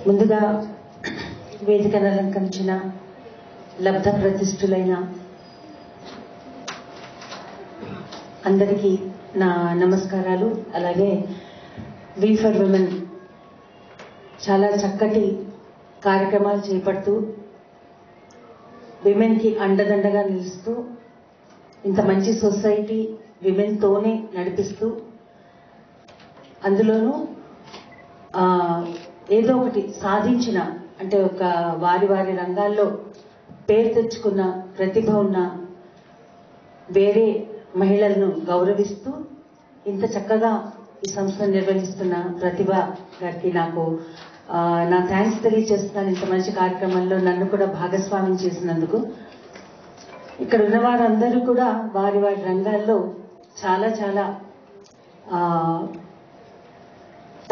ముందుగా వేదికను అలంకరించిన లబ్ధ ప్రతిష్ఠులైన అందరికీ నా నమస్కారాలు. అలాగే వి ఫర్ విమెన్ చాలా చక్కటి కార్యక్రమాలు చేపడుతూ విమెన్కి అండదండగా నిలుస్తూ ఇంత మంచి సొసైటీ విమెన్తోనే నడిపిస్తూ అందులోనూ ఏదో ఒకటి సాధించిన అంటే ఒక వారి వారి రంగాల్లో పేరు తెచ్చుకున్న ప్రతిభ ఉన్న వేరే మహిళలను గౌరవిస్తూ ఇంత చక్కగా ఈ సంస్థను నిర్వహిస్తున్న ప్రతిభ గారికి నాకు నా థ్యాంక్స్ తెలియజేస్తున్నాను. ఇంత మంచి కార్యక్రమంలో నన్ను కూడా భాగస్వామ్యం చేసినందుకు. ఇక్కడ ఉన్న వారందరూ కూడా వారి వారి రంగాల్లో చాలా చాలా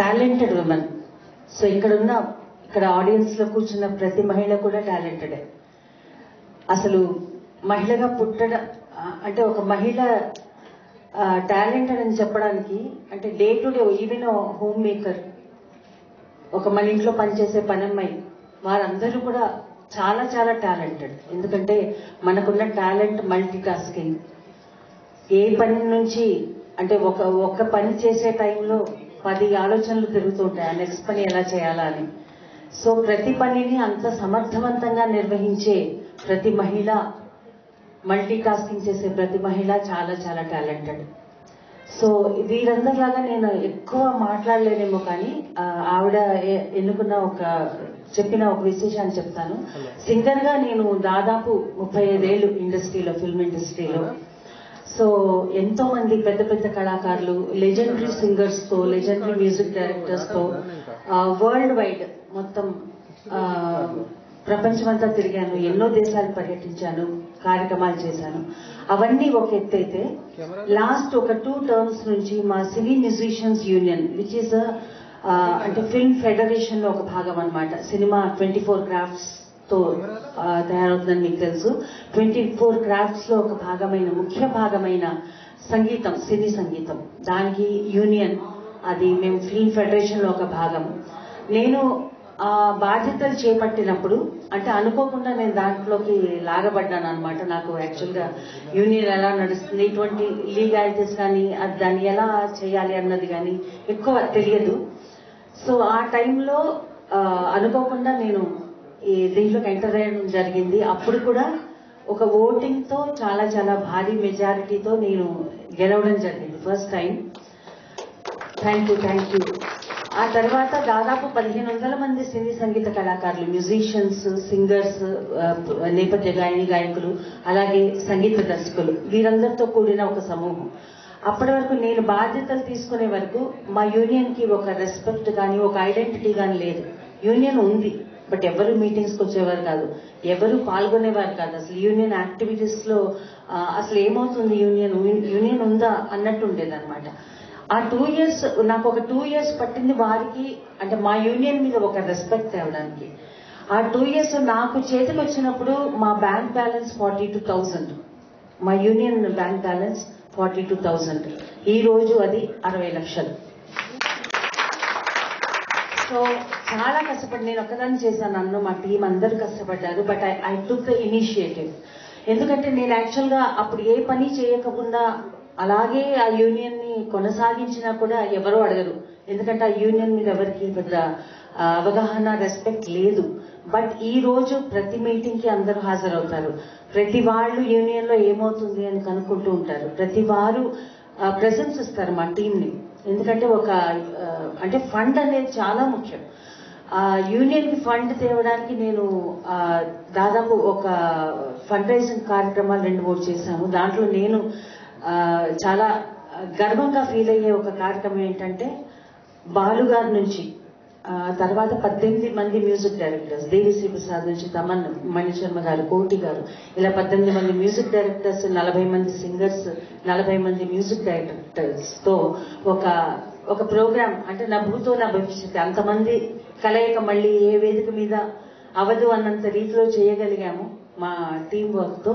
టాలెంటెడ్ ఉమెన్. సో ఇక్కడ ఆడియన్స్ లో కూర్చున్న ప్రతి మహిళ కూడా టాలెంటెడే. అసలు మహిళగా పుట్టడం అంటే ఒక మహిళ టాలెంటెడ్ అని చెప్పడానికి అంటే day to day even home maker, ఒక మన ఇంట్లో పనిచేసే పనమ్మాయి, వారందరూ కూడా చాలా చాలా టాలెంటెడ్. ఎందుకంటే మనకున్న టాలెంట్ మల్టీ టాస్కింగ్. ఏ పని నుంచి అంటే ఒక పని చేసే టైంలో 10 ఆలోచనలు తిరుగుతూ ఉంటాయి, ఆ నెక్స్ట్ పని ఎలా చేయాలా అని. సో ప్రతి పనిని అంత సమర్థవంతంగా నిర్వహించే ప్రతి మహిళ, మల్టీ టాస్కింగ్ చేసే ప్రతి మహిళ చాలా చాలా టాలెంటెడ్. సో వీరందరిలాగా నేను ఎక్కువ మాట్లాడలేనేమో, కానీ ఆవిడ ఎన్నుకున్న చెప్పిన ఒక విశేషాన్ని చెప్తాను. సింగర్ గా నేను దాదాపు 35 ఏళ్ళు ఇండస్ట్రీలో, ఫిల్మ్ ఇండస్ట్రీలో. సో ఎంతో మంది పెద్ద పెద్ద కళాకారులు, లెజెండరీ సింగర్స్ తో, లెజెండరీ మ్యూజిక్ డైరెక్టర్స్ తో వరల్డ్ వైడ్ మొత్తం ప్రపంచమంతా తిరిగాను, ఎన్నో దేశాలు పర్యటించాను, కార్యక్రమాలు చేశాను. అవన్నీ ఒక ఎత్తు అయితే, లాస్ట్ ఒక 2 టర్మ్స్ నుంచి మా సినీ మ్యూజిషియన్స్ యూనియన్ విచ్ ఈస్ అంటే ఫిల్మ్ ఫెడరేషన్ లో ఒక భాగం అన్నమాట. సినిమా 24 క్రాఫ్ట్స్ తో తయారవుతుందని మీకు తెలుసు. 24 క్రాఫ్ట్స్ లో ఒక భాగమైన, ముఖ్య భాగమైన సంగీతం, సినీ సంగీతం, దానికి యూనియన్, అది మేము ఫిల్మ్ ఫెడరేషన్ లో ఒక భాగం. నేను ఆ బాధ్యతలు చేపట్టినప్పుడు అంటే అనుకోకుండా నేను దాంట్లోకి లాగబడ్డాను అనమాట. నాకు యాక్చువల్ గా యూనియన్ ఎలా నడుస్తుంది, ఇటువంటి లీగాలిటీస్ కానీ దాన్ని ఎలా చేయాలి అన్నది కానీ ఎక్కువ తెలియదు. సో ఆ టైంలో అనుకోకుండా నేను దీంట్లోకి ఎంటర్ అయ్యడం జరిగింది. అప్పుడు కూడా ఒక ఓటింగ్ తో చాలా చాలా భారీ మెజారిటీతో నేను గెలవడం జరిగింది ఫస్ట్ టైం. Thank you. ఆ తర్వాత దాదాపు 1500 మంది సినీ సంగీత కళాకారులు, మ్యూజిషియన్స్, సింగర్స్, నేపథ్య గాయకులు, అలాగే సంగీత దర్శకులు, వీరందరితో కూడిన ఒక సమూహం. అప్పటి వరకు నేను బాధ్యతలు తీసుకునే వరకు మా యూనియన్ కి ఒక రెస్పెక్ట్ కానీ ఒక ఐడెంటిటీ కానీ లేదు. యూనియన్ ఉంది, బట్ ఎవరు మీటింగ్స్కి వచ్చేవారు కాదు, ఎవరు పాల్గొనేవారు కాదు. అసలు యూనియన్ యాక్టివిటీస్ లో అసలు ఏమవుతుంది, యూనియన్ ఉందా అన్నట్టు ఉండేది అనమాట. ఆ 2 years నాకు ఒక 2 years పట్టింది వారికి అంటే మా యూనియన్ మీద ఒక రెస్పెక్ట్ తేవడానికి. ఆ 2 years నాకు చేతికి వచ్చినప్పుడు మా బ్యాంక్ బ్యాలెన్స్ 42,000, మా యూనియన్ బ్యాంక్ బ్యాలెన్స్ 42,000. ఈ రోజు అది 60 లక్షలు. సో చాలా కష్టపడి నేను ఒక్కదాన్ని చేశాను, నన్ను మా టీం అందరూ కష్టపడ్డారు. But I took the initiative. ఎందుకంటే నేను యాక్చువల్ గా అప్పుడు ఏ పని చేయకుండా అలాగే ఆ యూనియన్ ని కొనసాగించినా కూడా ఎవరూ అడగరు, ఎందుకంటే ఆ యూనియన్ మీద ఎవరికి పెద్ద అవగాహన, రెస్పెక్ట్ లేదు. బట్ ఈ రోజు ప్రతి మీటింగ్ కి అందరూ హాజరవుతారు, ప్రతి వాళ్ళు యూనియన్ లో ఏమవుతుంది అని కనుక్కుంటూ ఉంటారు, ప్రతి వారు ప్రెజెన్స్ ఇస్తారు మా టీం ని. ఎందుకంటే అంటే ఫండ్ అనేది చాలా ముఖ్యం. యూనియన్ కి ఫండ్ తేవడానికి నేను దాదాపు ఒక ఫండ్ రైజింగ్ కార్యక్రమాలు 2-3 చేశాను. దాంట్లో నేను చాలా గర్వంగా ఫీల్ అయ్యే ఒక కార్యక్రమం ఏంటంటే, బాలుగారి నుంచి తర్వాత 18 మంది మ్యూజిక్ డైరెక్టర్స్, దేవిశ్రీ ప్రసాద్ నుంచి తమన్, మణిశర్మ గారు, కోటి గారు, ఇలా 18 మంది మ్యూజిక్ డైరెక్టర్స్, 40 మంది సింగర్స్, 40 మంది మ్యూజిక్ డైరెక్టర్స్ తో ఒక ప్రోగ్రామ్ అంటే నా భూతో నా భవిష్యత్తు, అంతమంది కలయిక మళ్ళీ ఏ వేదిక మీద అవదు అన్నంత రీతిలో చేయగలిగాము మా టీం వర్క్ తో.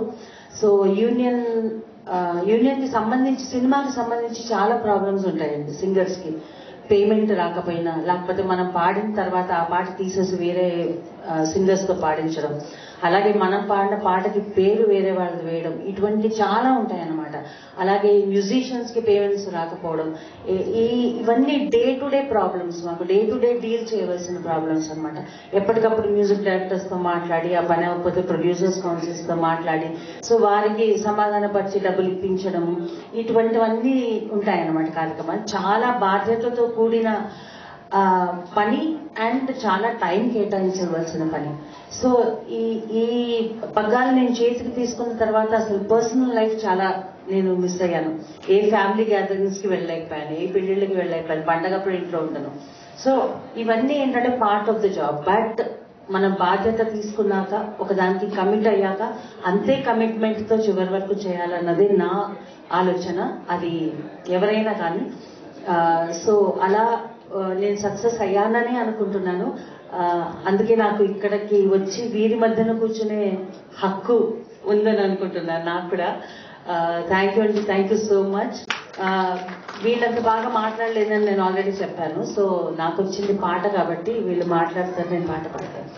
సో యూనియన్ కి సంబంధించి, సినిమాకి సంబంధించి చాలా ప్రాబ్లమ్స్ ఉంటాయండి సింగర్స్ కి. పేమెంట్ రాకపోయినా, లేకపోతే మనం పాడిన తర్వాత ఆ పాట తీసేసి వేరే సింగర్స్ తో పాడించడం, అలాగే మనం పాడిన పాటకి పేరు వేరే వాళ్ళది వేయడం, ఇటువంటి చాలా ఉంటాయన్నమాట. అలాగే మ్యూజిషియన్స్ కి పేమెంట్స్ రాకపోవడం, ఇవన్నీ డే టు డే ప్రాబ్లమ్స్, మాకు డే టు డే డీల్ చేయవలసిన ప్రాబ్లమ్స్ అనమాట. ఎప్పటికప్పుడు మ్యూజిక్ డైరెక్టర్స్ తో మాట్లాడి, ఆ పని అవ్వకపోతే ప్రొడ్యూసర్స్ కౌన్సిల్స్ తో మాట్లాడి, సో వారికి సమాధానపరిచి డబ్బులు ఇప్పించడం, ఇటువంటివన్నీ ఉంటాయన్నమాట కార్యక్రమాలు. చాలా బాధ్యతతో కూడిన పని అండ్ చాలా టైం కేటాయించవలసిన పని. సో ఈ పగ్గాలు నేను చేతికి తీసుకున్న తర్వాత అసలు పర్సనల్ లైఫ్ చాలా నేను మిస్ అయ్యాను. ఏ ఫ్యామిలీ గ్యాదరింగ్స్ కి వెళ్ళలేకపోయాను, ఏ పెళ్లిళ్ళకి వెళ్ళలేకపోయాను, పండగప్పుడు ఇంట్లో ఉంటాను. సో ఇవన్నీ ఏంటంటే part of the job. But మనం బాధ్యత తీసుకున్నాక, ఒకదానికి కమిట్ అయ్యాక అంతే కమిట్మెంట్ తో చివరి వరకు చేయాలన్నది నా ఆలోచన. అది ఎవరైనా కానీ. సో అలా నేను సక్సెస్ అయ్యానని అనుకుంటున్నాను. అందుకే నాకు ఇక్కడికి వచ్చి వీరి మధ్యన కూర్చునే హక్కు ఉందని అనుకుంటున్నాను నాకు కూడా. థ్యాంక్ యూ అండి, థ్యాంక్ యూ సో మచ్. వీళ్ళంత బాగా మాట్లాడలేదని నేను ఆల్రెడీ చెప్పాను. సో నాకు వచ్చింది పాట కాబట్టి వీళ్ళు మాట్లాడతారు, నేను పాట పాడతాను.